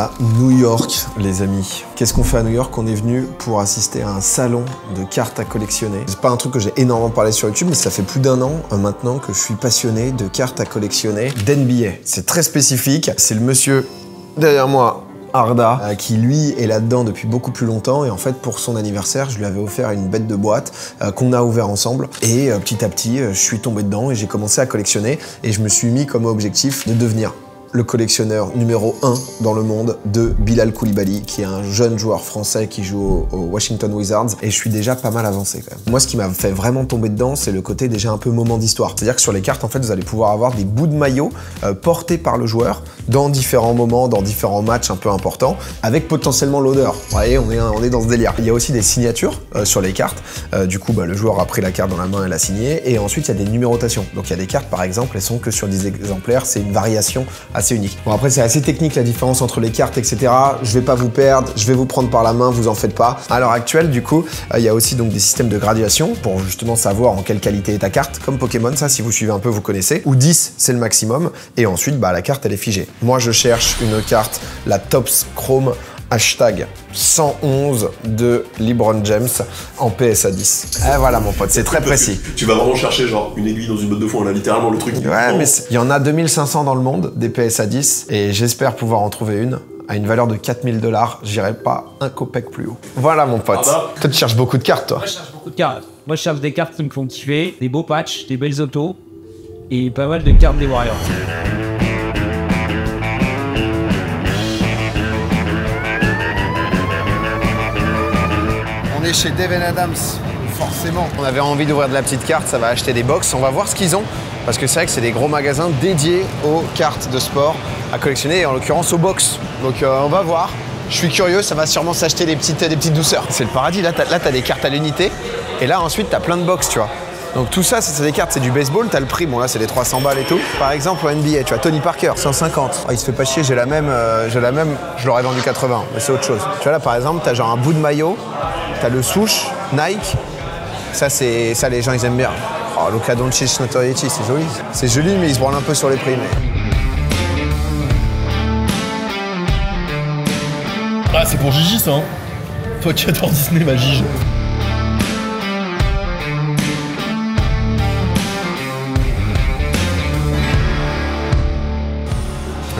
à New York, les amis. Qu'est-ce qu'on fait à New York? On est venu pour assister à un salon de cartes à collectionner. C'est pas un truc que j'ai énormément parlé sur YouTube, mais ça fait plus d'1 an maintenant que je suis passionné de cartes à collectionner d'NBA. C'est très spécifique. C'est le monsieur derrière moi, Arda, qui lui est là-dedans depuis beaucoup plus longtemps, et en fait pour son anniversaire je lui avais offert une bête de boîte qu'on a ouvert ensemble, et petit à petit je suis tombé dedans et j'ai commencé à collectionner, et je me suis mis comme objectif de devenir le collectionneur numéro 1 dans le monde de Bilal Coulibaly, qui est un jeune joueur français qui joue au Washington Wizards, et je suis déjà pas mal avancé quand même. Moi, ce qui m'a fait vraiment tomber dedans, c'est le côté déjà un peu moment d'histoire. C'est-à-dire que sur les cartes, en fait, vous allez pouvoir avoir des bouts de maillot portés par le joueur dans différents moments, dans différents matchs un peu importants, avec potentiellement l'odeur. Vous voyez, on est dans ce délire. Il y a aussi des signatures sur les cartes. Du coup, le joueur a pris la carte dans la main et l'a signée, et ensuite il y a des numérotations. Donc il y a des cartes, par exemple, elles sont que sur 10 exemplaires, c'est une variation assez unique. Bon, après c'est assez technique la différence entre les cartes, etc. Je vais pas vous perdre, je vais vous prendre par la main, vous en faites pas. À l'heure actuelle, du coup, il y a aussi donc des systèmes de graduation pour justement savoir en quelle qualité est ta carte, comme Pokémon, ça si vous suivez un peu vous connaissez, où 10 c'est le maximum, et ensuite la carte elle est figée. Moi je cherche une carte, la Topps Chrome hashtag 111 de LeBron James en PSA 10. Eh voilà mon pote, c'est très précis. Tu vas vraiment chercher genre une aiguille dans une botte de foin, on a littéralement le truc. Ouais, mais il y en a 2500 dans le monde, des PSA 10, et j'espère pouvoir en trouver une à une valeur de 4000 $. J'irai pas un copec plus haut. Voilà mon pote. Toi tu cherches beaucoup de cartes, toi. Moi je cherche beaucoup de cartes. Moi je cherche des cartes qui me font kiffer, des beaux patchs, des belles autos et pas mal de cartes des Warriors. On est chez Devin Adams, forcément. On avait envie d'ouvrir de la petite carte, ça va acheter des box. On va voir ce qu'ils ont, parce que c'est vrai que c'est des gros magasins dédiés aux cartes de sport à collectionner, et en l'occurrence aux box. Donc on va voir. Je suis curieux, ça va sûrement s'acheter des petites douceurs. C'est le paradis, là t'as des cartes à l'unité, et là ensuite t'as plein de box, tu vois. Donc tout ça, c'est des cartes, c'est du baseball, t'as le prix, bon là c'est les 300 balles et tout. Par exemple au NBA, tu vois, Tony Parker, 150. Oh, il se fait pas chier, j'ai la même, je l'aurais vendu 80, mais c'est autre chose. Tu vois là par exemple, t'as genre un bout de maillot, t'as le swoosh, Nike, ça les gens ils aiment bien. Oh, Luka Doncic Notoriety, c'est joli. C'est joli, mais ils se branlent un peu sur les prix. Ah, c'est pour Gigi ça, hein. Toi qui adore Disney, ma Gigi.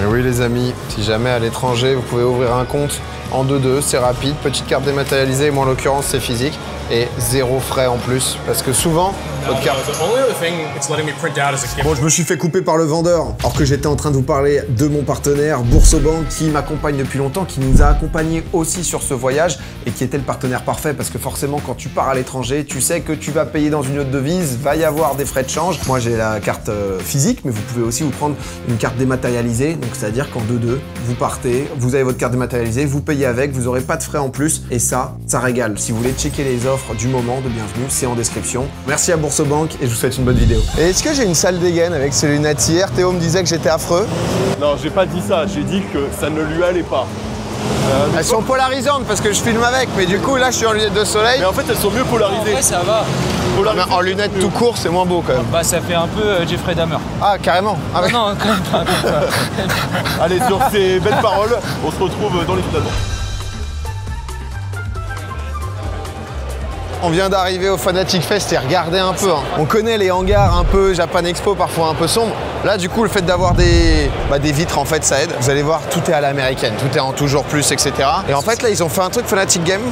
Et oui les amis, si jamais à l'étranger vous pouvez ouvrir un compte en 2-2, c'est rapide, petite carte dématérialisée, moi en l'occurrence c'est physique, et 0 frais en plus, parce que souvent, votre carte... Bon, je me suis fait couper par le vendeur, alors que j'étais en train de vous parler de mon partenaire, Boursobank, qui m'accompagne depuis longtemps, qui nous a accompagnés aussi sur ce voyage, et qui était le partenaire parfait, parce que forcément, quand tu pars à l'étranger, tu sais que tu vas payer dans une autre devise, va y avoir des frais de change. Moi, j'ai la carte physique, mais vous pouvez aussi vous prendre une carte dématérialisée, donc c'est-à-dire qu'en 2-2, vous partez, vous avez votre carte dématérialisée, vous payez avec, vous n'aurez pas de frais en plus, et ça régale. Si vous voulez checker les offres du moment de bienvenue, c'est en description. Merci à Boursobank et je vous souhaite une bonne vidéo. Et est-ce que j'ai une sale dégaine avec ces lunettes? Hier, Théo me disait que j'étais affreux. Non, j'ai pas dit ça, j'ai dit que ça ne lui allait pas. Elles sont polarisantes parce que je filme avec, mais du coup là je suis en lunettes de soleil. Mais en fait elles sont mieux polarisées. Ouais, ça va. Mais en lunettes tout court, c'est moins beau quand même. Bah ça fait un peu Jeffrey Dahmer. Ah carrément. Ah, ouais. Non, quand même pas. Allez, sur ces belles paroles, on se retrouve dans les finalement. On vient d'arriver au Fanatic Fest et regardez un peu. Hein. On connaît les hangars un peu Japan Expo, parfois un peu sombres. Là, du coup, le fait d'avoir des vitres, en fait, ça aide. Vous allez voir, tout est à l'américaine, tout est en toujours plus, etc. Et en fait, là, ils ont fait un truc Fanatic Game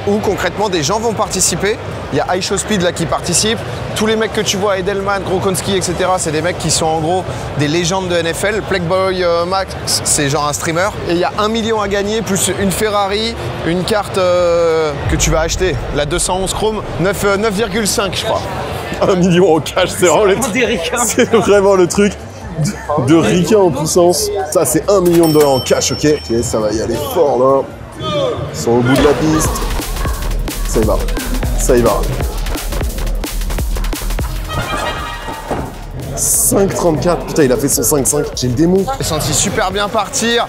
où concrètement des gens vont participer. Il y a iShowSpeed là qui participe. Tous les mecs que tu vois, Edelman, Gronkowski, etc., c'est des mecs qui sont en gros des légendes de NFL. Playboy Max, c'est genre un streamer. Et il y a 1 million à gagner, plus une Ferrari, une carte que tu vas acheter, la 211 Chrome, 9,5 je crois. 1 million en cash, c'est vraiment, c'est vraiment le truc de ricain en puissance. Ça, c'est 1 million de dollars en cash, ok? Ok, ça va y aller fort là. Ils sont au bout de la piste. Ça y va. Ça y va. 5,34. Putain, il a fait son 5,5. J'ai le démon. J'ai senti super bien partir.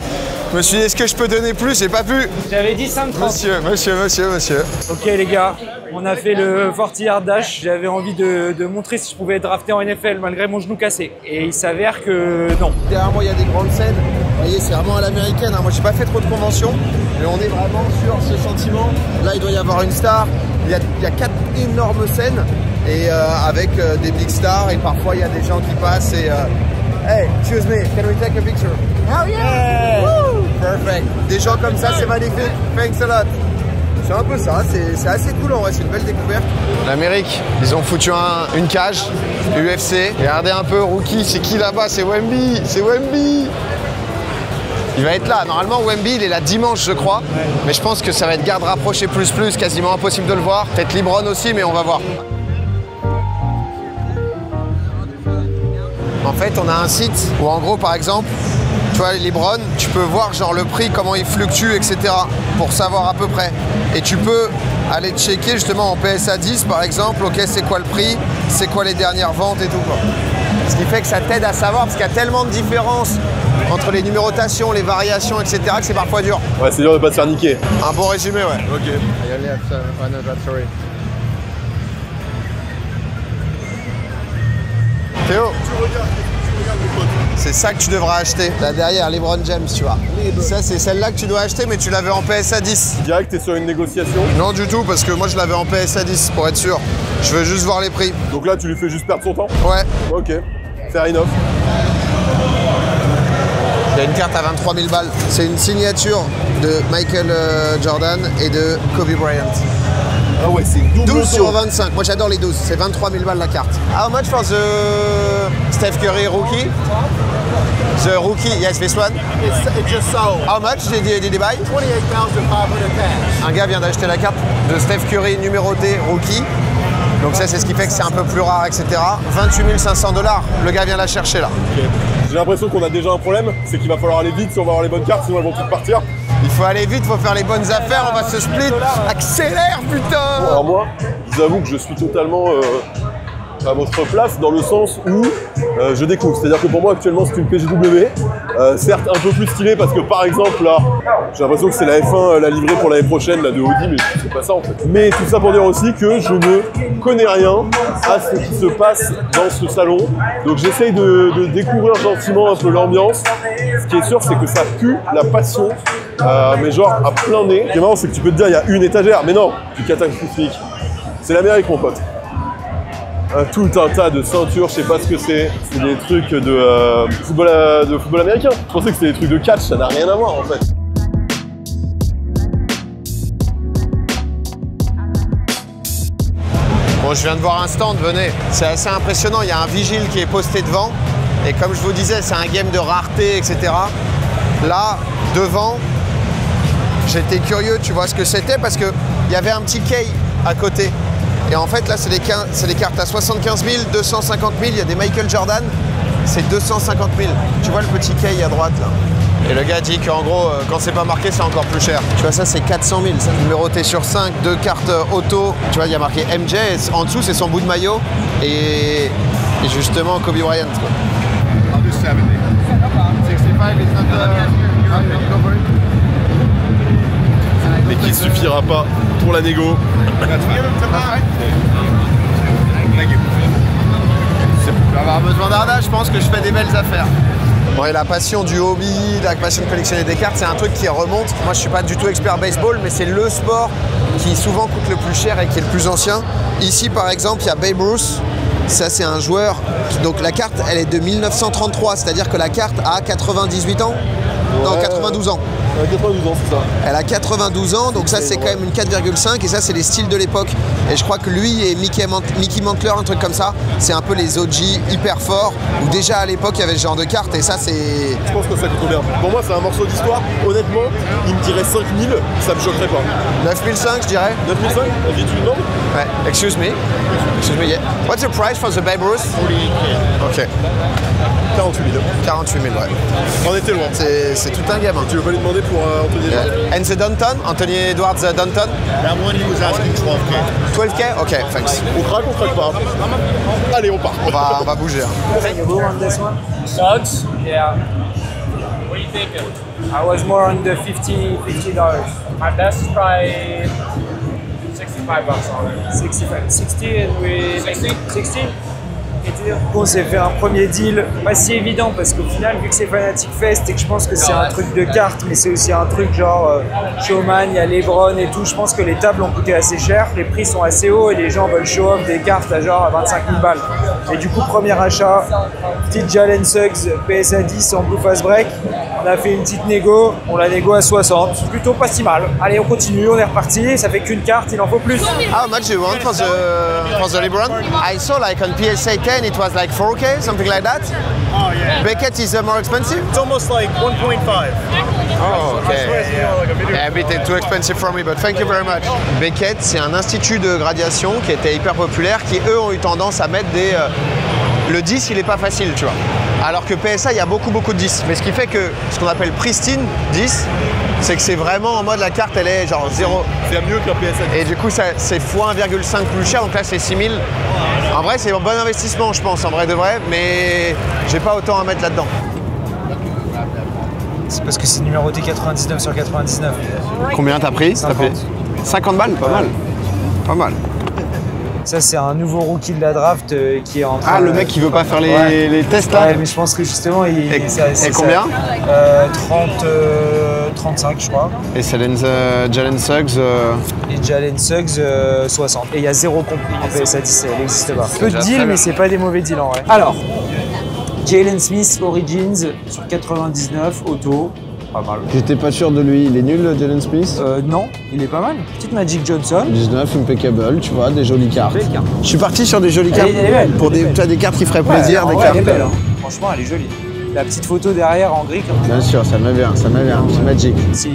Je me suis dit, est-ce que je peux donner plus? J'ai pas pu. J'avais dit 5,30. Monsieur. Ok les gars, On a fait le 40 yard dash. J'avais envie de montrer si je pouvais être drafté en NFL malgré mon genou cassé. Et il s'avère que non. Derrière moi, il y a des grandes scènes. Vous voyez, c'est vraiment à l'américaine. Moi, j'ai pas fait trop de conventions, mais on est vraiment sur ce sentiment. Là, il doit y avoir une star. Il y a 4 énormes scènes et avec des big stars. Et parfois, il y a des gens qui passent et hey, excuse me, can we take a picture? Hell yeah! Woo! Perfect. Des gens comme ça, c'est magnifique. Thanks a lot. C'est un peu ça, c'est assez cool en vrai, c'est une belle découverte. L'Amérique, ils ont foutu une cage, UFC. Regardez un peu, Rookie, c'est qui là-bas? C'est Wemby, c'est Wemby. Il va être là. Normalement, Wemby, il est là dimanche, je crois. Ouais. Mais je pense que ça va être garde rapprochée plus, quasiment impossible de le voir. Peut-être LeBron aussi, mais on va voir. En fait, on a un site où, en gros, par exemple, tu vois, LeBron, tu peux voir genre le prix, comment il fluctue, etc. pour savoir à peu près. Et tu peux aller checker justement en PSA 10, par exemple, ok, c'est quoi le prix, c'est quoi les dernières ventes et tout, quoi. Ce qui fait que ça t'aide à savoir, parce qu'il y a tellement de différences entre les numérotations, les variations, etc., que c'est parfois dur. Ouais, c'est dur de pas se faire niquer. Un bon résumé, ouais. Ok. Théo, c'est ça que tu devras acheter. Là derrière, LeBron James, tu vois. Ça, c'est celle-là que tu dois acheter, mais tu l'avais en PSA 10. Tu dirais que t'es sur une négociation? Non, du tout, parce que moi, je l'avais en PSA 10, pour être sûr. Je veux juste voir les prix. Donc là, tu lui fais juste perdre son temps? Ouais. Ok, fair enough. Il y a une carte à 23 000 balles. C'est une signature de Michael Jordan et de Kobe Bryant. Ah ouais, c'est 12 sur 25. Moi, j'adore les 12. C'est 23 000 balles la carte. How much for the Steph Curry rookie? The rookie, yes, this one. It just sold. How much did you buy? 28,500 cash. Un gars vient d'acheter la carte de Steph Curry numéroté rookie. Donc ça, c'est ce qui fait que c'est un peu plus rare, etc. 28 500 $. Le gars vient la chercher là. Okay. J'ai l'impression qu'on a déjà un problème, c'est qu'il va falloir aller vite si on va avoir les bonnes cartes, sinon elles vont toutes partir. Il faut aller vite, il faut faire les bonnes affaires, on va se split. Accélère, putain! Bon, alors moi, je vous avoue que je suis totalement à votre place dans le sens où je découvre. C'est-à-dire que pour moi, actuellement, c'est une PGW. Certes, un peu plus stylée parce que, par exemple, là, j'ai l'impression que c'est la F1, la livrée pour l'année prochaine, là, de Audi, mais c'est pas ça, en fait. Mais tout ça pour dire aussi que je ne connais rien à ce qui se passe dans ce salon. Donc, j'essaye de découvrir gentiment un peu l'ambiance. Ce qui est sûr, c'est que ça pue la passion. Mais genre à plein nez. Ce qui est marrant, c'est que tu peux te dire il y a une étagère, mais non, du catastrophique. C'est l'Amérique, mon pote. Tout un tas de ceintures, je sais pas ce que c'est. C'est des trucs de football américain. Je pensais que c'était des trucs de catch, ça n'a rien à voir en fait. Bon, je viens de voir un stand, venez. C'est assez impressionnant, il y a un vigile qui est posté devant. Et comme je vous disais, c'est un game de rareté, etc. Là, devant, j'étais curieux, tu vois ce que c'était, parce qu'il y avait un petit quai à côté. Et en fait, là, c'est des cartes à 75 000, 250 000, il y a des Michael Jordan, c'est 250 000. Tu vois le petit quai à droite, là. Et le gars dit qu'en gros, quand c'est pas marqué, c'est encore plus cher. Tu vois, ça, c'est 400 000. Ça, numéroté sur 5, 2 cartes auto. Tu vois, il y a marqué MJ, et en dessous, c'est son bout de maillot. Et justement, Kobe Bryant, quoi. Mais qui suffira pas pour la négo. Je vais avoir besoin d'Arda, je pense que je fais des belles affaires. Bon, et la passion du hobby, la passion de collectionner des cartes, c'est un truc qui remonte. Moi, je suis pas du tout expert baseball, mais c'est le sport qui souvent coûte le plus cher et qui est le plus ancien. Ici, par exemple, il y a Babe Ruth. Ça, c'est un joueur. Donc, la carte, elle est de 1933, c'est-à-dire que la carte a 98 ans. Ouais, non, 92 ans. 92 ans, c'est ça. Elle a 92 ans, donc ça c'est quand même une 4,5 et ça c'est les styles de l'époque. Et je crois que lui et Mickey Mantler, un truc comme ça, c'est un peu les OG hyper forts, où déjà à l'époque il y avait ce genre de cartes et ça c'est... Je pense que ça coûte bien. Pour moi c'est un morceau d'histoire, honnêtement, il me dirait 5000, ça me choquerait pas. 9005 je dirais. 9005 ? Vas-y, tu le demandes ? Ouais, excuse me, yeah. What's the price for the Babe Ruth? 48K. Ok. 48 000. 48 000, ouais. On était loin. C'est tout un gamin. Tu veux pas lui demander pour Anthony Edwards? And the Danton, Anthony Edwards Danton? That one he was asking 12K. 12K? Ok, thanks. On craque pas. Allez, on part. On va bouger. Dogs? Yeah. What do you think? I was more on the $50. My best is probably 65. 65, 60 and we 16. On s'est fait un premier deal, pas si évident parce qu'au final, vu que c'est Fanatic Fest et que je pense que c'est un truc de cartes, mais c'est aussi un truc genre showman, il y a Lebron et tout, je pense que les tables ont coûté assez cher, les prix sont assez hauts et les gens veulent show off des cartes à genre 25 000 balles. Et du coup, premier achat, petite Jalen Suggs PSA 10 en Blue Fast Break. On a fait une petite négo, on la négo à 60, plutôt pas si mal. Allez, on continue, on est reparti, ça fait qu'une carte, il en faut plus. How much do you want for the LeBron? I saw like on PSA 10 it was like 4K, something like that. Oh yeah. Beckett is more expensive? It's almost like 1.5. Oh, okay. Like a video. Yeah, a bit too expensive for me, but thank you very much. Beckett, c'est un institut de gradation qui était hyper populaire, qui eux ont eu tendance à mettre des... le 10, il est pas facile, tu vois. Alors que PSA, il y a beaucoup de 10. Mais ce qui fait que ce qu'on appelle pristine 10, c'est que c'est vraiment en mode la carte, elle est genre 0. C'est mieux que la PSA 10. Et du coup, c'est x1,5 plus cher, donc là c'est 6000. En vrai, c'est un bon investissement, je pense, en vrai de vrai, mais j'ai pas autant à mettre là-dedans. C'est parce que c'est numéroté 99 sur 99. Combien t'as pris? 50 balles, pas mal. Pas mal. Ça, c'est un nouveau rookie de la draft qui est en train. Ah, le mec qui veut pas faire les tests là? Ouais, mais je pense que justement, il. Et c'est combien? 35, je crois. Et c'est Jalen Suggs. Et Jalen Suggs, 60. Et il y a zéro compte en PSA 10, elle n'existe pas. Peu de deals, mais c'est pas des mauvais deals en vrai. Alors, Jalen Smith Origins sur 99, auto. Pas mal. J'étais pas sûr de lui, il est nul Jalen Smith? Non, il est pas mal. Petite Magic Johnson. 19, impeccable, tu vois, des jolies cartes. Je suis parti sur des jolies cartes. Elle est belle, pour des cartes qui feraient plaisir, des cartes. Elle est belle, hein. Franchement, elle est jolie. La petite photo derrière en gris. Bien sûr, ça me vient, c'est Magic. C'est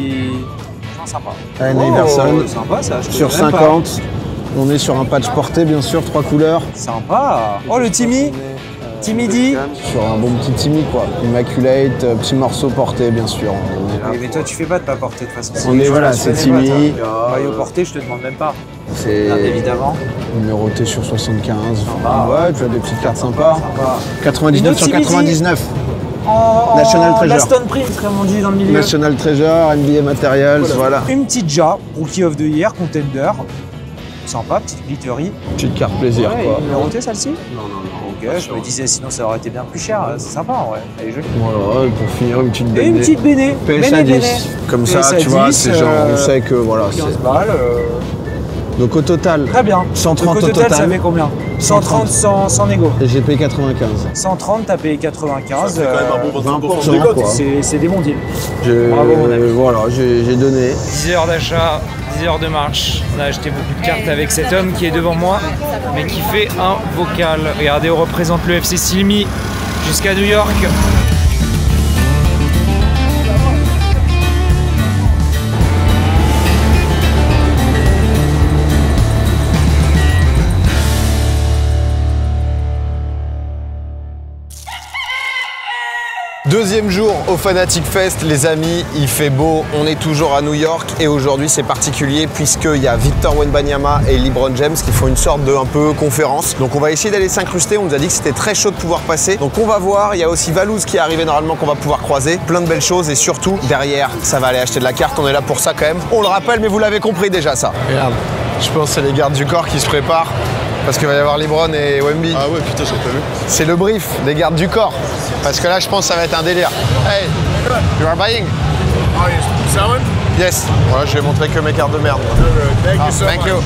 sympa. Allen Iverson, sympa ça. sur 50. On est sur un patch porté, bien sûr, 3 couleurs. Sympa. Oh, le Timmy. Timmy D. Sur un bon petit Timmy, quoi. Immaculate, petit morceau porté, bien sûr. Mais toi, tu fais pas de pas porter de toute façon. On est, voilà, c'est Timmy. Maillot porté, je te demande même pas. C'est évidemment. Numéroté sur 75. Sympa. Ouais, tu as des petites cartes sympas. 99 sur Timmy D. 99. En National Treasure. Aston Print, comme on dit dans le milieu. National Treasure, NBA Materials, voilà. Une petite Ja, Rookie of the Year, Contender. Sympa, petite glittery. Petite carte plaisir, quoi. Numéroté celle-ci? Non. Ok, je me disais sinon ça aurait été bien plus cher. C'est sympa en vrai. Elle est jolie. Voilà, et pour finir, une petite Et BD. une petite BD. PSA 10. Comme ça, PSA tu vois, 10, c'est genre, on sait que voilà. 15 balles. Donc au total, Très bien. 130 Donc, au total. ça fait combien? 130 sans négo. Et j'ai payé 95. 130, t'as payé 95. C'est quand même un bon 25% 20%, quoi. C'est des bons deals. Bravo, mon ami. Voilà, j'ai donné. 10 heures d'achat, 10 heures de marche. On a acheté beaucoup de cartes avec cet homme qui est devant moi, mais qui fait un vocal. Regardez, on représente le FC Silmi jusqu'à New York. Deuxième jour au Fanatic Fest, les amis, il fait beau, on est toujours à New York et aujourd'hui c'est particulier puisqu'il y a Victor Wembanyama et LeBron James qui font une sorte de un peu conférence. Donc on va essayer d'aller s'incruster, on nous a dit que c'était très chaud de pouvoir passer. Donc on va voir, il y a aussi Valouz qui est arrivé normalement qu'on va pouvoir croiser. Plein de belles choses et surtout derrière, ça va aller acheter de la carte, on est là pour ça quand même. On le rappelle mais vous l'avez compris déjà ça. Regarde, je pense que c'est les gardes du corps qui se préparent. Parce qu'il va y avoir LeBron et Wemby. Ah ouais, putain, j'ai pas vu. C'est le brief des gardes du corps. Parce que là, je pense que ça va être un délire. Hey, you are buying? Are you selling? Yes. Voilà, je vais montrer que mes cartes de merde. Thank you so Thank much. you.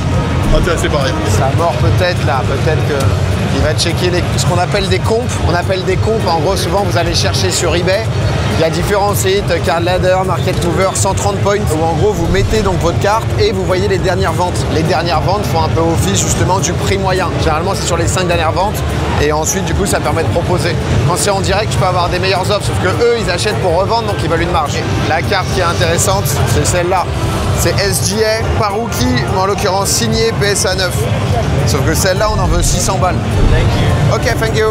Ah, t'es assez pareil. Ça mord peut-être là, peut-être qu'il va checker ce qu'on appelle des comptes. On appelle des comptes, en gros, souvent vous allez chercher sur eBay. Il y a différents sites, Card Ladder, Market Mover, 130 points, où en gros vous mettez donc votre carte et vous voyez les dernières ventes. Les dernières ventes font un peu office justement du prix moyen. Généralement c'est sur les 5 dernières ventes et ensuite du coup ça permet de proposer. Quand c'est en direct, tu peux avoir des meilleures offres, sauf que eux ils achètent pour revendre donc ils veulent une marge. La carte qui est intéressante, c'est celle-là. C'est SGA par rookie, mais en l'occurrence signé PSA 9. Sauf que celle-là on en veut 600 balles. Ok, thank you.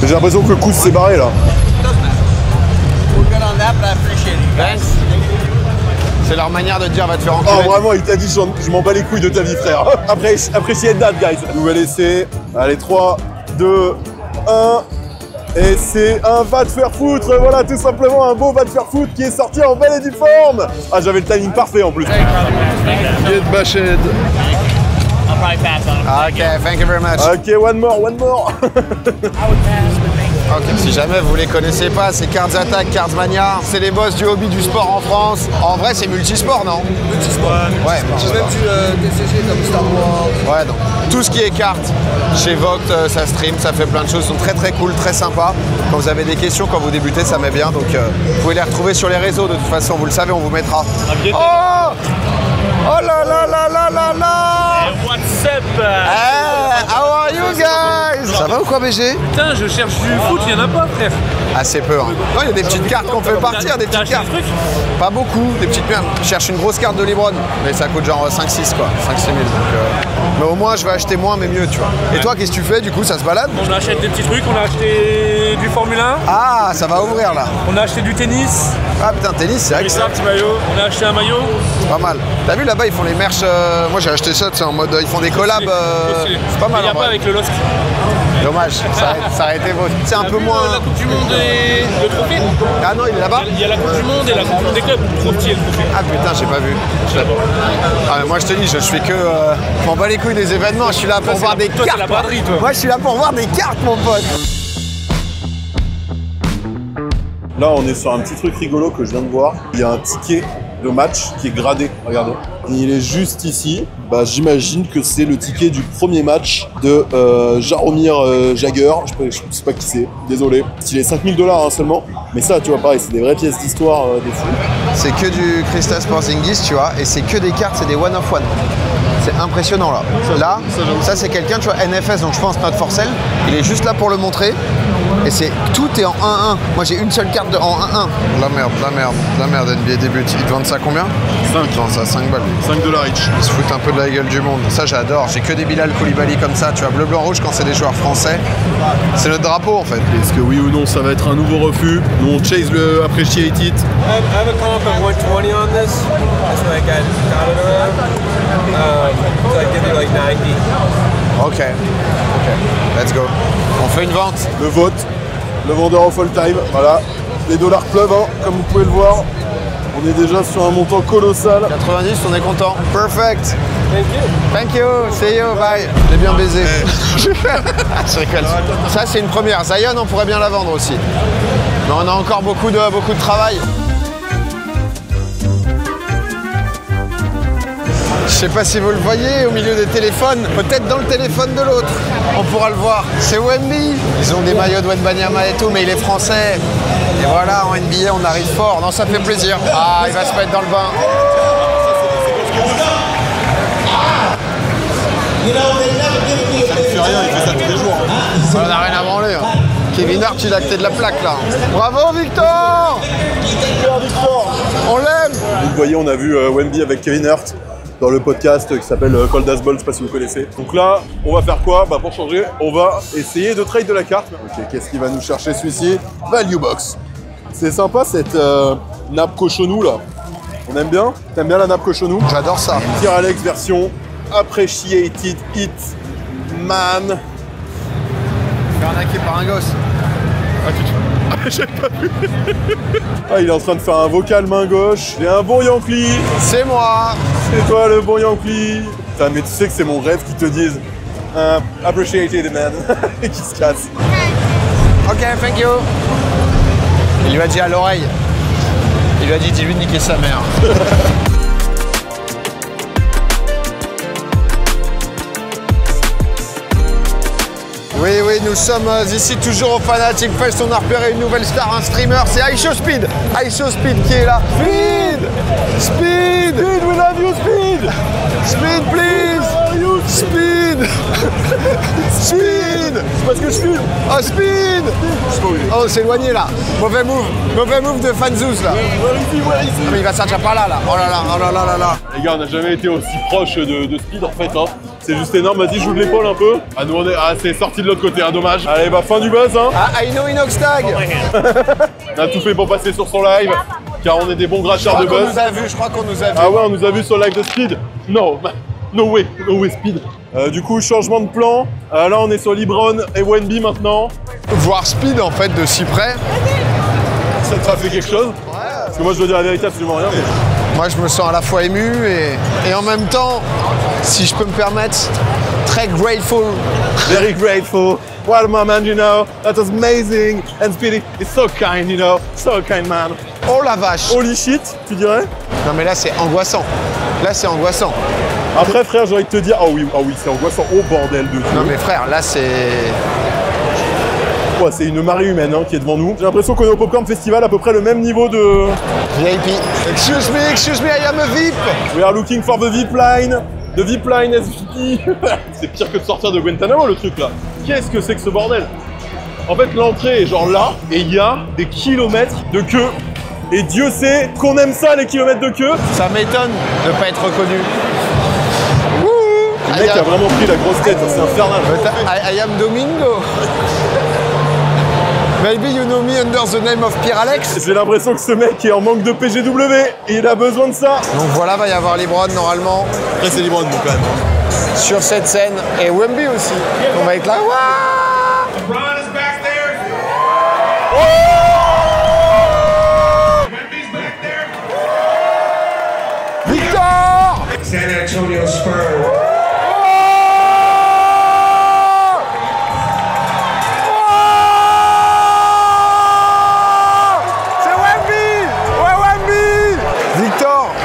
J'ai l'impression que le coup s'est barré là. Thanks. C'est leur manière de dire va te faire Oh enculer. vraiment, il t'a dit je m'en bats les couilles de ta vie frère. Appréciez that guys. Nouvel essai. Allez, 3, 2, 1. Et c'est un va te faire foutre, voilà tout simplement un beau va te faire foutre qui est sorti en belle et due forme. Ah j'avais le timing parfait en plus. Get bashed. Ok, thank you very much. Ok, one more. Ok, si jamais vous les connaissez pas, c'est Cards Attack, Cards Mania, c'est les boss du hobby du sport en France. En vrai, c'est multisport, non? Multisport. Ouais, multisport. Même du TCG comme Star Wars. Ouais, donc tout ce qui est cartes, chez Vogt, ça stream, ça fait plein de choses, ils sont très cool, très sympas. Quand vous avez des questions, quand vous débutez, ça met bien, donc vous pouvez les retrouver sur les réseaux, de toute façon, vous le savez, on vous mettra. Oh! Oh là là là là là là! What's up? Hey, how are you guys? Ça va ou quoi, BG? Putain, je cherche du foot, il y en a pas, frère. Assez peu, hein. Non, il y a des petites cartes qu'on fait partir, des petites cartes. Pas beaucoup, des petites merdes. Je cherche une grosse carte de LeBron, mais ça coûte genre 5-6 quoi, 5-6 000. Donc, mais au moins, je vais acheter moins, mais mieux, tu vois. Et toi, qu'est-ce que tu fais du coup? Ça se balade? On achète des petits trucs, on a acheté du Formule 1. Ah, ça va ouvrir là. On a acheté du tennis. Ah putain, tennis, c'est vrai que ça, petit maillot. On a acheté un maillot. C'est pas mal. T'as vu là-bas, ils font les merch. Moi j'ai acheté ça, tu sais, en mode. Ils font des collabs. C'est pas mal. Il n'y a pas avec le LOSC. Dommage, ça a été beau. C'est un peu moins. La Coupe du Monde et le trophée. Ah non, il est là-bas. Il y a la Coupe du Monde et la Coupe du Monde des clubs. Trop petit, le trophée. Ah putain, j'ai pas vu. Ah, mais moi je te dis, je fais que. Je m'en bats les couilles des événements, je suis là pour voir des cartes. La braderie, toi. Moi je suis là pour voir des cartes, mon pote. Là, on est sur un petit truc rigolo que je viens de voir. Il y a un ticket de match qui est gradé. Regardez. Il est juste ici. Bah, j'imagine que c'est le ticket du premier match de Jaromir Jagr. Je sais pas qui c'est. Désolé. Il est 5 000 $ seulement. Mais ça, tu vois, pareil, c'est des vraies pièces d'histoire des fous. C'est que du Kristaps Porzingis, tu vois, et c'est que des cartes, c'est des one of one. C'est impressionnant là. Là, ça c'est quelqu'un, tu vois, NFS, donc je pense notre Forcel. Il est juste là pour le montrer. Et c'est tout est en 1-1. Moi j'ai une seule carte en 1-1. La merde, NBA débute. Ils te vendent ça combien? 5. Ils vendent ça 5 balles. 5 $ each. Ils se foutent un peu de la gueule du monde. Ça j'adore. J'ai que des Bilal Koulibaly comme ça. Tu vois, bleu, blanc, rouge quand c'est des joueurs français. C'est le drapeau en fait. Est-ce que oui ou non ça va être un nouveau refus? Nous on chase le appreciate it. I have a comp of 120 on this. That's what I got it around. So I give you like 90. Ok. Let's go. On fait une vente. Le vote. Le vendeur of all time. Voilà. Les dollars pleuvent, hein, comme vous pouvez le voir. On est déjà sur un montant colossal. 90, on est content. Perfect. Thank you. See you. Bye. J'ai bien baisé. Je rigole. Ça, c'est une première. Zion, on pourrait bien la vendre aussi. Mais on a encore beaucoup de travail. Je sais pas si vous le voyez au milieu des téléphones, peut-être dans le téléphone de l'autre, on pourra le voir. C'est Wemby. Ils ont des maillots de Wembanyama et tout, mais il est français. Et voilà, en NBA, on arrive fort. Non, ça fait plaisir. Ah, il va se mettre dans le bain. Ça ne fait rien, il fait ça tous les jours. On n'a rien à branler. Hein. Kevin Hart, il a acté de la plaque là. Bravo Victor! Super Victor! On l'aime! Vous voyez, on a vu Wemby avec Kevin Hart dans le podcast qui s'appelle Cold as Ball, je sais pas si vous connaissez. Donc là, on va faire quoi? Bah pour changer, on va essayer de trade de la carte. Ok, qu'est-ce qu'il va nous chercher celui-ci? Value Box. C'est sympa cette nappe cochonou là. On aime bien? T'aimes bien la nappe cochonou? J'adore ça. Tire Alex version Appreciated It Man. Je suis arnaqué par un gosse. J'ai pas vu. Ah, il est en train de faire un vocal main gauche. J'ai un bon Yankee. C'est moi. C'est toi le bon Yankee. Putain, mais tu sais que c'est mon rêve qu'ils te disent Appreciated man. Et qu'ils se cassent. Ok, thank you. Il lui a dit à l'oreille. Il lui a dit, dis-lui de niquer sa mère. Oui, nous sommes ici toujours au Fanatic Fest. On a repéré une nouvelle star, un streamer, c'est IShowSpeed. IShowSpeed qui est là. Speed, we love you, Speed. Speed, please. Speed. C'est parce que je filme. Oh, Speed. Oh, c'est éloigné là. Mauvais move de Fanzouz là. Mais il va sortir par là. Oh là là. Les gars, on n'a jamais été aussi proche de Speed en fait. Hein. C'est juste énorme, vas-y, joue de l'épaule un peu. Ah, nous on est. Ah, c'est sorti de l'autre côté, hein, dommage. Allez, bah, fin du buzz, hein. Ah, I know Inoxtag. On a tout fait pour passer sur son live, car on est des bons gratcheurs de buzz. Je crois qu'on nous a vu. Ah ouais, on nous a vu sur le live de Speed. Non. No way speed. Du coup, changement de plan. Là, on est sur LeBron et Wemby maintenant. Voir Speed en fait de si près. Ça t'a fait quelque chose? Parce que moi, je dois dire la vérité, absolument rien. Mais... Moi, je me sens à la fois ému et en même temps, si je peux me permettre, très grateful. Very grateful. Well, my man, you know, that was amazing. And Speedy is so kind, you know, so kind man. Oh la vache. Holy shit, tu dirais? Non mais là, c'est angoissant. Là, c'est angoissant. Après, frère, j'ai envie de te dire, oh oui, c'est angoissant. Oh bordel de Dieu. Non mais frère, là, c'est... Ouais, c'est une marée humaine hein, qui est devant nous. J'ai l'impression qu'on est au Popcorn Festival à peu près le même niveau de... VIP. Excuse me, I am a VIP. We are looking for the VIP line. The VIP line SVP. C'est pire que de sortir de Guantanamo le truc là. Qu'est-ce que c'est que ce bordel? En fait, l'entrée est genre là et il y a des kilomètres de queue. Et Dieu sait qu'on aime ça, les kilomètres de queue. Ça m'étonne de pas être reconnu. Le mec a vraiment pris la grosse tête, c'est infernal. I am Domingo. Maybe you know me under the name of Pierre Alex. J'ai l'impression que ce mec est en manque de PGW et il a besoin de ça. Donc voilà, va y avoir LeBron normalement. Après c'est LeBron bon, quand même. Sur cette scène. Et Wemby aussi. On va être là. LeBron is back there. Wemby's back there. Victor! San Antonio Spurs.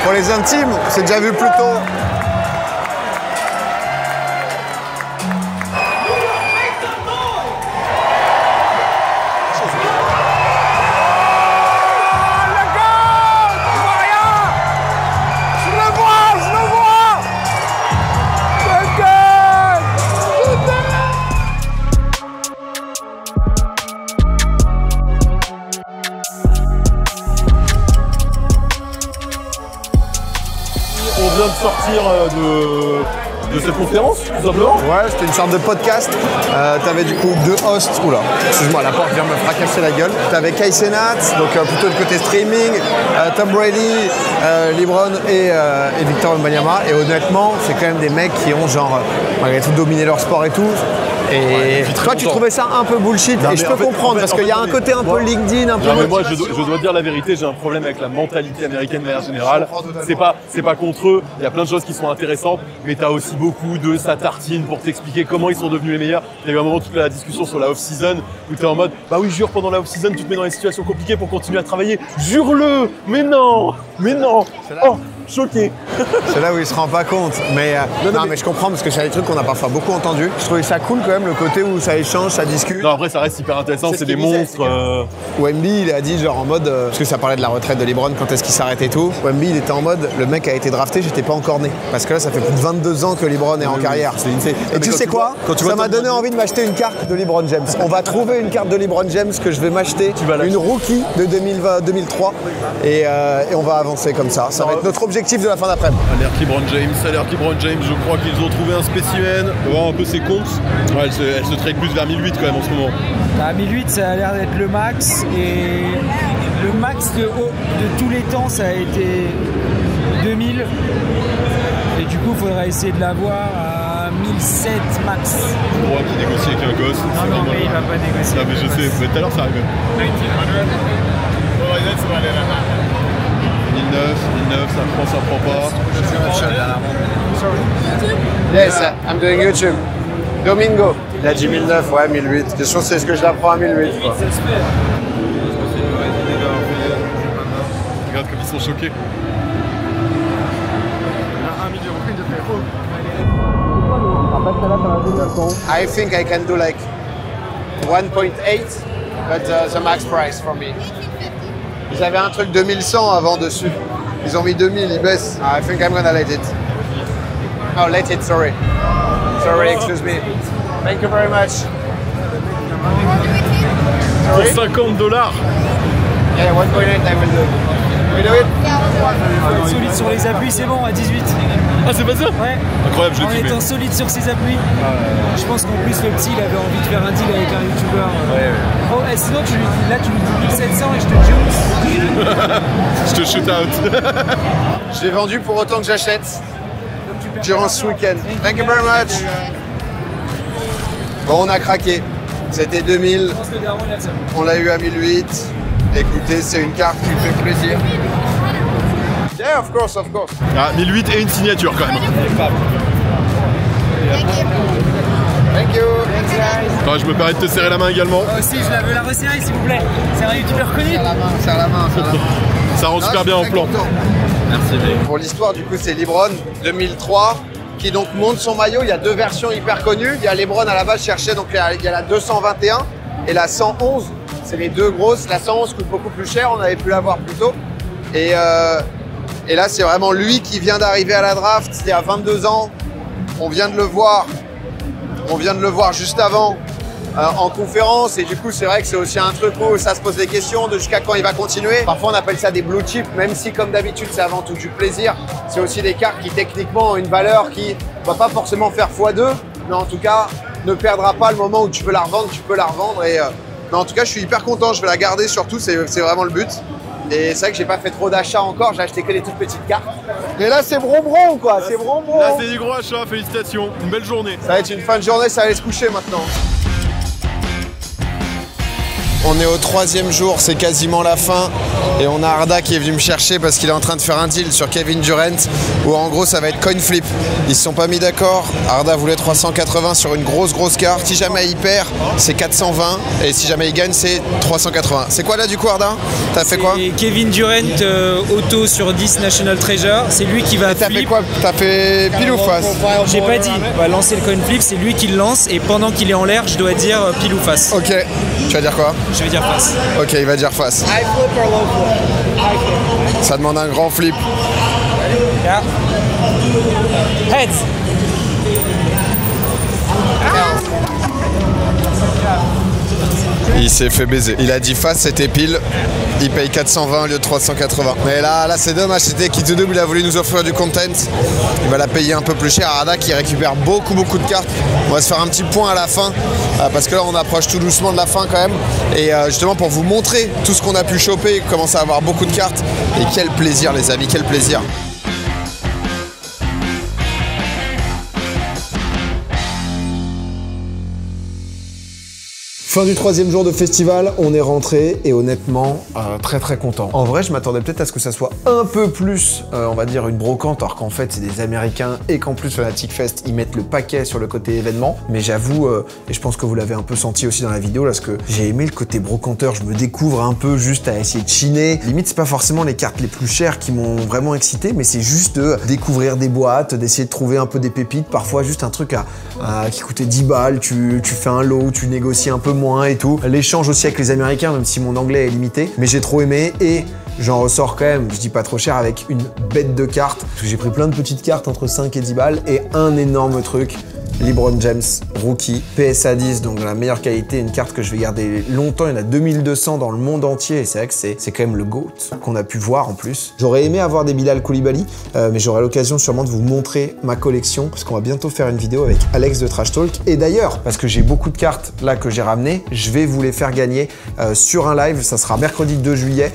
Pour les intimes, c'est déjà vu plus tôt. On vient de sortir de cette conférence, tout simplement. Ouais, c'était une sorte de podcast. T'avais du coup deux hosts. Oula, excuse-moi, la porte vient me fracasser la gueule. T'avais Kai Cenat, donc plutôt le côté streaming, Tom Brady, LeBron et Victor Wembanyama. Et honnêtement, c'est quand même des mecs qui ont genre, malgré tout, dominé leur sport et tout. Et toi, tu trouvais ça un peu bullshit, et je peux comprendre, parce qu'il y a un côté un peu LinkedIn, un peu... Non, mais moi, je dois dire la vérité, j'ai un problème avec la mentalité américaine de manière générale. C'est pas contre eux, il y a plein de choses qui sont intéressantes, mais t'as aussi beaucoup de sa tartine pour t'expliquer comment ils sont devenus les meilleurs. Il y a eu un moment, toute la discussion sur la off-season, où t'es en mode, bah oui, jure, pendant la off-season, tu te mets dans des situations compliquées pour continuer à travailler. Jure-le! Mais non! Oh! Choqué. C'est là où il se rend pas compte. Mais non, mais je comprends parce que c'est des trucs qu'on a parfois beaucoup entendus. Je trouvais ça cool quand même, le côté où ça échange, ça discute. Non, après ça reste hyper intéressant, c'est des monstres. Wemby, il a dit genre en mode, parce que ça parlait de la retraite de LeBron, quand est-ce qu'il s'arrête et tout. Wemby, il était en mode, le mec a été drafté, j'étais pas encore né. Parce que là, ça fait plus de 22 ans que LeBron est en carrière. Et tu sais quoi? Ça m'a donné envie de m'acheter une carte de LeBron James. On va trouver une carte de LeBron James que je vais m'acheter, une rookie de 2003, et on va avancer comme ça. Ça va être notre objectif de la fin d'après-midi. Alerte LeBron James, je crois qu'ils ont trouvé un spécimen. On va voir un peu ses comptes. Ouais, elle se trade plus vers 1008 quand même en ce moment. À 1008, ça a l'air d'être le max. Et le max de tous les temps, ça a été 2000. Et du coup, il faudra essayer de l'avoir à 1007 max. Je crois qu'il négocie avec un gosse. Non, mais il va pas négocier. Non, mais je sais, mais tout à l'heure ça arrive. 1009, ça prend pas. Yes, I'm doing YouTube. Domingo. Il a dit 1009, ouais, 1008. Question, c'est ce que je l'apprends à 1008. Quoi. Regarde comme ils sont choqués. I think I can do like 1.8, but the max price for me. Ils avaient un truc 2100 avant dessus. Ils ont mis 2000, ils baissent. I think I'm gonna let it. Oh, let it, sorry. Sorry, excuse me. Thank you very much. Pour $50. Yeah, 1.8 I will do. You do it? Faut être solide sur les appuis, c'est bon, à 18. Ah, c'est pas ça? Ouais. Incroyable, je l'ai En filmé. étant solide sur ses appuis. Je pense qu'en plus, le petit, il avait envie de faire un deal avec un youtubeur. Oh, sinon, tu lui dis 1700 et je te juice. Je te shoot out. J'ai vendu pour autant que j'achète. Donc tu durant ce week-end. Thank you very much. Bon, on a craqué. C'était 2000. On l'a eu à 1008. Écoutez, c'est une carte qui me fait plaisir. Yeah, of course, of course. Ah, 1008 et une signature quand même. Thank you. Enfin, je me permets de te serrer la main également. Moi aussi, je la veux la resserrer, s'il vous plaît. C'est un youtubeur connu. Serre la main, serre la main, serre la main. Ça rend super bien en plan. Merci. Pour l'histoire, du coup, c'est LeBron 2003 qui donc monte son maillot. Il y a deux versions hyper connues. Il y a LeBron à la base, je cherchais, donc il y a la 221 et la 111. C'est les deux grosses. La 111 coûte beaucoup plus cher. On avait pu l'avoir plus tôt. Et là, c'est vraiment lui qui vient d'arriver à la draft. Il y a 22 ans. On vient de le voir. On vient de le voir juste avant en conférence. Et du coup, c'est vrai que c'est aussi un truc où ça se pose des questions de jusqu'à quand il va continuer. Parfois, on appelle ça des blue chips, même si, comme d'habitude, c'est avant tout du plaisir. C'est aussi des cartes qui, techniquement, ont une valeur qui ne va pas forcément faire x2. Mais en tout cas, ne perdra pas le moment où tu peux la revendre. Tu peux la revendre. Mais en tout cas, je suis hyper content. Je vais la garder surtout. C'est vraiment le but. Et c'est vrai que j'ai pas fait trop d'achats encore, j'ai acheté que des toutes petites cartes. Et là c'est bronbron quoi, c'est bronbron. Là c'est des gros achats, félicitations, une belle journée. Ça va être une fin de journée, ça va aller se coucher maintenant. On est au 3e jour, c'est quasiment la fin. Et on a Arda qui est venu me chercher parce qu'il est en train de faire un deal sur Kevin Durant où en gros ça va être coin flip. Ils se sont pas mis d'accord. Arda voulait 380 sur une grosse carte. Si jamais il perd, c'est 420. Et si jamais il gagne, c'est 380. C'est quoi là du coup Arda? T'as fait quoi? Kevin Durant auto sur 10 National Treasure. C'est lui qui va T'as flip. fait quoi? T'as fait pile ou face? J'ai pas dit. On va lancer le coin flip, c'est lui qui le lance. Et pendant qu'il est en l'air, je dois dire pile ou face. Ok. Tu vas dire quoi? Je vais dire face. Ok, il va dire face. High flip or low flip? Ça demande un grand flip. Yeah. Heads. Il s'est fait baiser. Il a dit face, c'était pile. Il paye 420 au lieu de 380. Mais là c'est dommage, c'était Kit Double, il a voulu nous offrir du content. Il va la payer un peu plus cher. Arda qui récupère beaucoup de cartes. On va se faire un petit point à la fin parce que là on approche tout doucement de la fin quand même. Et justement pour vous montrer tout ce qu'on a pu choper, commencer à avoir beaucoup de cartes. Et quel plaisir les amis, quel plaisir. Fin du 3e jour de festival, on est rentré et honnêtement, très content. En vrai, je m'attendais peut-être à ce que ça soit un peu plus, on va dire, une brocante, alors qu'en fait, c'est des Américains et qu'en plus, Fanatic Fest, ils mettent le paquet sur le côté événement. Mais j'avoue, et je pense que vous l'avez un peu senti aussi dans la vidéo, là, parce que j'ai aimé le côté brocanteur, je me découvre un peu juste à essayer de chiner. Limite, c'est pas forcément les cartes les plus chères qui m'ont vraiment excité, mais c'est juste de découvrir des boîtes, d'essayer de trouver un peu des pépites, parfois juste un truc qui coûtait 10 balles, tu fais un lot, tu négocies un peu moins et tout. L'échange aussi avec les Américains, même si mon anglais est limité, mais j'ai trop aimé et j'en ressors quand même, je dis pas trop cher, avec une bête de cartes. Parce que j'ai pris plein de petites cartes entre 5 et 10 balles et un énorme truc. LeBron James, rookie, PSA 10, donc de la meilleure qualité, une carte que je vais garder longtemps. Il y en a 2200 dans le monde entier et c'est vrai que c'est quand même le GOAT qu'on a pu voir en plus. J'aurais aimé avoir des Bilal Koulibaly, mais j'aurai l'occasion sûrement de vous montrer ma collection parce qu'on va bientôt faire une vidéo avec Alex de Trash Talk. Et d'ailleurs, parce que j'ai beaucoup de cartes là que j'ai ramenées, je vais vous les faire gagner sur un live. Ça sera mercredi 2 juillet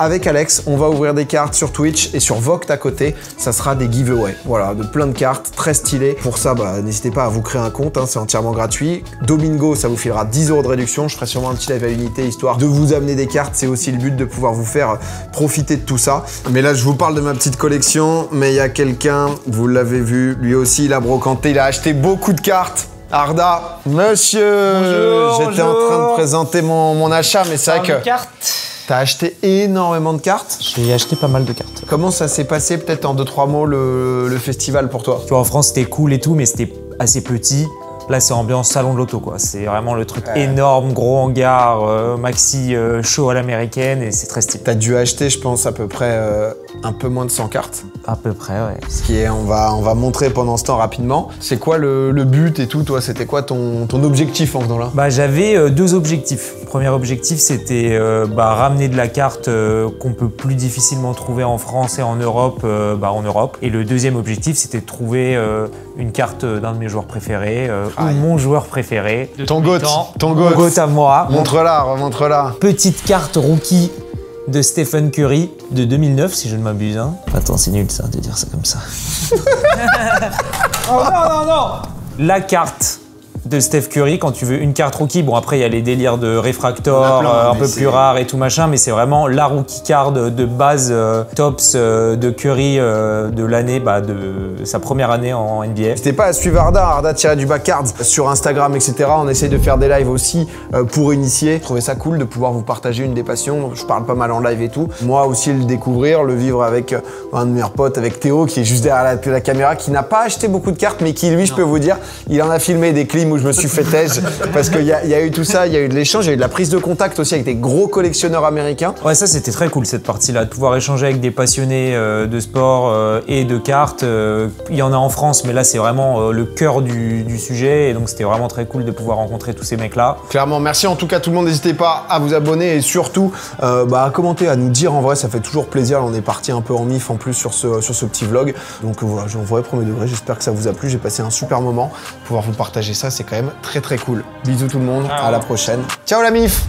avec Alex. On va ouvrir des cartes sur Twitch et sur Voct à côté. Ça sera des giveaways. Voilà, de plein de cartes très stylées. Pour ça, n'hésitez pas à vous créer un compte, c'est entièrement gratuit. Domingo, ça vous filera 10 € de réduction. Je ferai sûrement un petit live à l'unité histoire de vous amener des cartes. C'est aussi le but de pouvoir vous faire profiter de tout ça. Mais là, je vous parle de ma petite collection, mais il y a quelqu'un, vous l'avez vu, lui aussi, il a brocanté, il a acheté beaucoup de cartes. Arda, monsieur, j'étais en train de présenter mon achat, mais c'est vrai que t'as acheté énormément de cartes. J'ai acheté pas mal de cartes. Comment ça s'est passé, peut-être en 2-3 mots, le festival pour toi? Tu vois, en France, c'était cool et tout, mais c'était assez petit. Là, c'est ambiance salon de l'auto, quoi. C'est vraiment le truc énorme, gros hangar, maxi show à l'américaine et c'est très stylé. T'as dû acheter, je pense, à peu près un peu moins de 100 cartes. À peu près, ouais. Ce qui est, on va montrer pendant ce temps rapidement. C'est quoi le but et tout, toi? C'était quoi ton objectif en venant là? J'avais 2 objectifs. Le premier objectif, c'était ramener de la carte qu'on peut plus difficilement trouver en France et en Europe, en Europe. Et le deuxième objectif, c'était de trouver une carte d'un de mes joueurs préférés, ou mon joueur préféré. Ton GOAT. Mon GOAT à moi. Montre-la, remontre-la. Petite carte rookie de Stephen Curry de 2009, si je ne m'abuse. Hein. Attends, c'est nul ça, de dire ça comme ça. Oh non. La carte de Steph Curry, quand tu veux une carte rookie, bon après il y a les délires de réfractor, un peu plus rares et tout machin, mais c'est vraiment la rookie card de base tops de Curry de l'année, de sa première année en NBA. N'hésitez pas à suivre Arda-du-bas cards sur Instagram, etc. On essaie de faire des lives aussi pour initier. Je trouvais ça cool de pouvoir vous partager une des passions. Je parle pas mal en live et tout. Moi aussi le découvrir, le vivre avec un de mes meilleurs potes, avec Théo, qui est juste derrière la caméra, qui n'a pas acheté beaucoup de cartes, mais qui lui, je peux vous dire, il en a filmé des clims où je me suis fait tège parce qu'il y a eu tout ça, il y a eu de l'échange, il y a eu de la prise de contact aussi avec des gros collectionneurs américains. Ouais, ça c'était très cool cette partie-là, de pouvoir échanger avec des passionnés de sport et de cartes. Il y en a en France, mais là c'est vraiment le cœur du sujet et donc c'était vraiment très cool de pouvoir rencontrer tous ces mecs-là. Clairement, merci en tout cas tout le monde, n'hésitez pas à vous abonner et surtout à commenter, à nous dire en vrai, ça fait toujours plaisir. Là, on est parti un peu en mif en plus sur ce petit vlog. Donc voilà, en vrai, premier degré, j'espère que ça vous a plu, j'ai passé un super moment. Pouvoir vous partager ça, c'est quand même très très cool. Bisous tout le monde, à la prochaine. Ciao la mif!